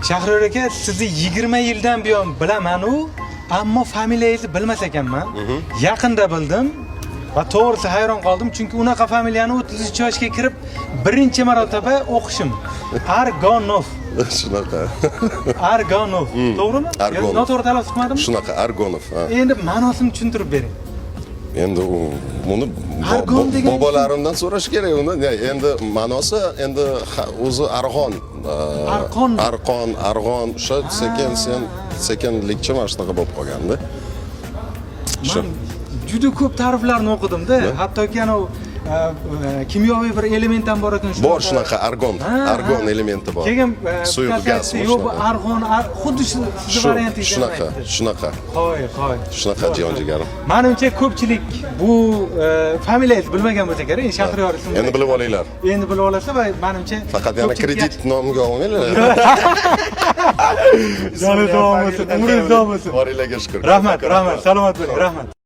Shahriyor aka, sizni 20 yildan buyon bilaman-u, ammo familiyangizni bilmas ekanman. Yaqinda bildim va to'g'risi hayron qoldim, chunki unaqa familiyani 33 yoshga kirib birinchi marotaba o'qishim. Argonov. Shunaqa. Argonov. To'g'rimi? Argonov. Noto'g'ri talaffuz qilmadimmi? Shunaqa Argonov. Endi ma'nosini tushuntirib bering. Endi buni bobolarimdan so'rash kerak uni. Endi ma'nosi endi o'zi arg'on. Arg'on o'sha sekinlikcha mana shunaqa bo'lib qolganda. Men juda ko'p ta'riflarni o'qidim-da, hattoki ana kimyoviy bir element ham bor ekan. Bor shunaqa argon elementi bor. Keyin suyuq gaz. Yo'q, argon, xuddi shu varianti. Shunaqa. Qo'y. Shunaqa jon jigarim. Menimcha ko'pchilik bu familiyangizni bilmagan bo'lsa kerak, Shahriyor ismini. Endi bilib olinglar. Endi bilib olasiz va menimcha faqat yana kredit nomiga olmanglar. Joni davom etsin, umringiz davom etsin. Boringlarga shukr. Rahmat, salomat bo'ling, rahmat.